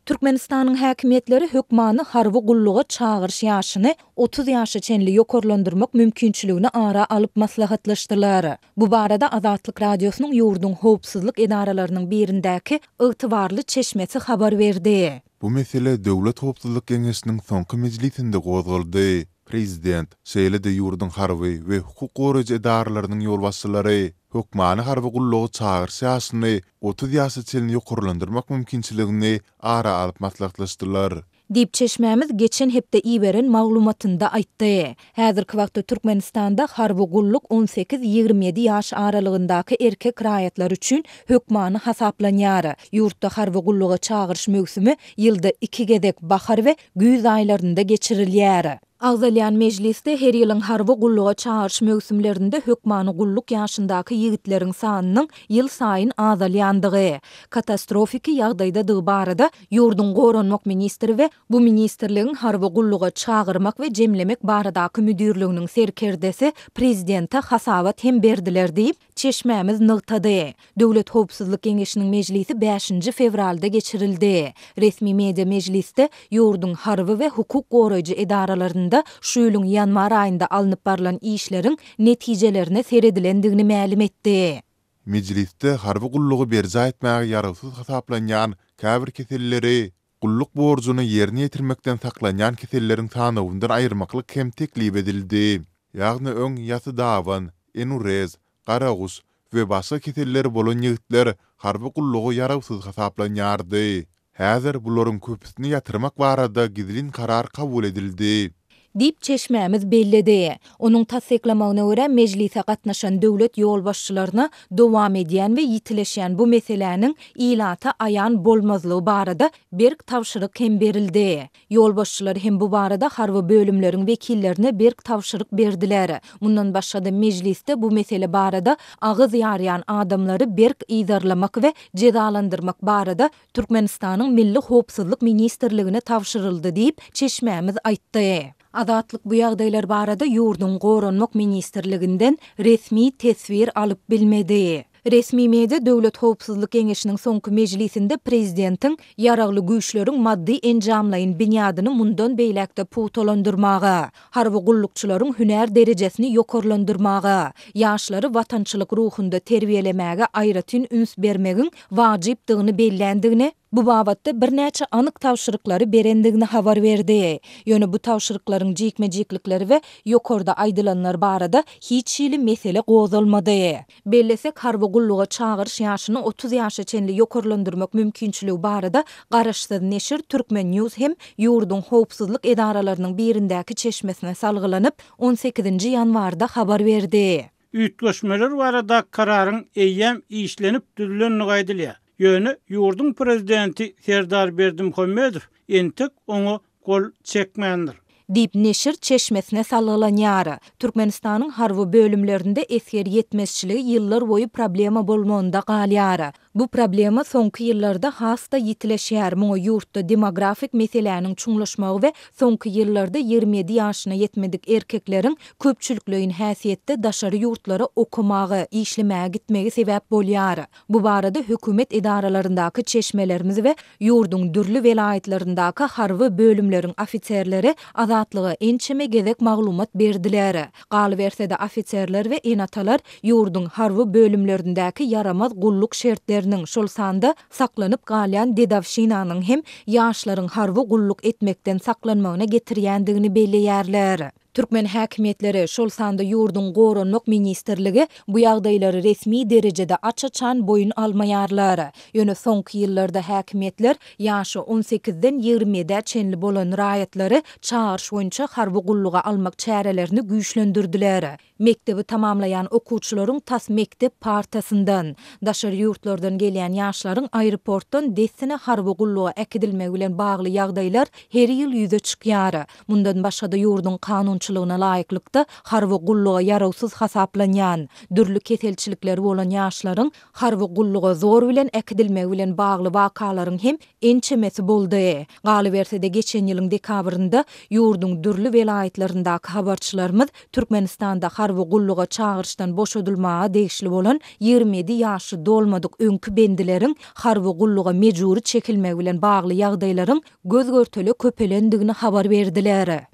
Türkmenistanyň häkimetleri hökmany harby gulluga çağırş ýaşyny 30 ýaşa çenli ýokarlandyrmak mümkinçiligini ara alyp maslahatlaşdylar. Bu barada Azatlyk radiosynyň ýurdun howpsuzlyk edaralarynyň birindäki ygtybarly çeşmesi habar berdi. Bu mesele Döwlet Howpsuzlyk Geňeşiniň soňky mejlisinde gozuldy. Prezident şeýle-de ýurdun harby we hukuk goraýjy edaralarynyň ýolbaşçylary hökmany harby gullugy çağırş ýaşyny 30 ýaşa çenli ýokarlandyrmak mümkinçiligini ara alyp maslahatlaşdylar. Dip çeşmämiz geçen hepde iýberen maglumatynda aýtdy. Häzirki wagtda Türkmenistanda harby gulluk 18-27 ýaş aralygyndaky erkek raýatlar üçin hökmany hasaplanýar. Ýurtda harby gulluga çağırş mögsümi ýylda 2 gezek bahar we güýz aýlarynda geçirilýär. Agzalyan mejlisde her ýylyň harby gulluga çağırş mögsümlerinde hökmany gulluk ýaşyndaky ýigitleriň sanynyň ýyl saýyn azalýandygy, katastrofiki ýagdaýda barada ýurdun goranmak ministri we bu ministrligiň harby gulluga çağırmak we jemlemek baradaky müdürliginiň serkerdesi prezidente hasabat hem berdiler diýip çeşmämiz nygtady. Döwlet Howpsuzlyk Geňeşiniň mejlisi 5 fevralda geçirildi. Resmi media mejlisde ýurdun harby we hukuk goraýjy edaralaryny şu ýylyň ýanwar aýynda alınıp barlan işleriň netijelerine seredilendigini ma'lum etdi. Mejlisde harby gullugy berja etmäge ýaragsyz hasaplanýan käbir keselleri gulluk borjuny ýerine ýetirmekden saklanýan keselleriň sanawyndan aýyrmaklyk hem teklip edildi. Ýagny öň ýasy dawan, enurez, garagus we başga keselleri bolan ýigitler harby gullugy ýaragsyz hasaplanýardy. Häzir bularyň köpüsini ýatyrmak barada gizlin karar kabul edildi. Dip çeşmämiz bellidi. Onuň tasdiklamagyna görä mejlise gatnaşan döwlet ýolbaşçylaryna dowam edýän we ýitileşýän bu meseleniň ilata aýan bolmazlygy barada berk tawşyryk hem berildi. Ýolbaşçylar hem bu barada harby bölümleriň wekillerine berk tawşyryk berdiler. Mundan başga da mejlisde bu mesele barada agyz ýarýan adamlary berk ýydarlamak we jezalandyrmak barada Türkmenistanyň Milli Howpsuzlyk Ministrligine tawşyryldy diýip çeşmämiz aýtdy. Azatlyk bu ýagdaýlar barada ýurdun goranmak ministrliginden resmi tesvir alyp bilmedi. Resmi media Döwlet Howpsuzlyk Geňeşiniň soňky mejlisinde prezidentiň ýaragly güýçleriň maddi enjamlaýyn binýadyny mundan beýlekde puwtalandyrmagy, harby gullukçylaryň hüner derejesini ýokarlandyrmagy, ýaşlary watançylyk ruhunda terbiýelemäge aýratyn üns bermegiň wajypdygyny bellendigini, bu babatda bir näçe anyk tawşyryklary berendigini habar berdi. Ýöne bu tawşyryklaryň jikme-jiklikleri we ýokarda aýdylanlar barada hiç ýyly mesele gozulmady. Bellesek harby gulluga çağırş ýaşyny 30 ýaşa çenli ýokarlandyrmak mümkinçiligi barada garaşsyz neşir Türkmen News hem ýurdun howpsuzlyk edaralarynyň birindäki çeşmesine salgylanyp 18 ýanwarda habar berdi. Üýtgeşmeler barada kararyň eýýem işlenip düzülenligi aýdylýar. Ýöne ýurdun prezidenti Serdar Berdimuhammedow entek oňa gol çekmendir. Dip neşir çeşmesine salgılanýar. Türkmenistanyň harby bölümlerinde eser yetmezçiligi ýyllar boyu problema bolmagynda galýar. Bu problema soňky ýyllarda hasta ýitileşýär. Muňa ýurtda demografik meseleleriň çuňlaşmagy we soňky ýyllarda 27 ýaşyna ýetmedik erkekleriň köpçülikligiň häsiýetde daşary ýurtlara okumagy, işlemäge gitmegi sebäp bolýar. Bu barada hökümet edaralaryndaky çeşmelerimiz we ýurdun dürli welaýatlaryndaky harby bölümleriň ofitserleri azatlygy ençeme gezek maglumat berdiler. Galy bersede ofitserler we enatalar ýurdun harby bölümlerindäki yaramaz gulluk şertleri şol sanda saklanyp galýan dedawşinanyň hem ýaşlaryň harby gulluk etmekden saklanmagyna getirýändigini belleýärler. Türkmen häkimetleri şol sanda ýurdun goranmak ministrligi bu ýagdaýlary resmi derejede açaçan boyun almaýarlar. Ýöne soňky ýyllarda häkimetler ýaşy 18-den 20-de çenli bolan raýatlary çağırş boýunça harby gulluga almak çärelerini güýçlendirdiler. Mektebi tamamlayan okuwçylaryň tas mektep partasyndan, daşary ýurtlardan gelýän ýaşlaryň aeroportdan desine harby gulluga ekidilmegi bilen bagly ýagdaýlar her ýyl ýüze çykýar. Mundan başga da ýurdun kanun ýolunçylygyna laýyklykda harby gulluga yarawsyz hasaplanýan, dürli keselçilikleri bolan ýaşlaryň harby gulluga zor bilen ekdilmegi bilen bagly wakalaryň hem ençemesi boldy. Galy bersede geçen ýylyň dekabrynda ýurdun dürli welaýetlerindäki habarçylarymyz Türkmenistanda harby gulluga çağırşdan boşadylmaga degişli bolan 27 ýaşy dolmadyk öňkü bendileriň harby gulluga mejburi çekilmegi bilen bagly ýagdaýlaryň göz görteli köpelendigini habar berdiler.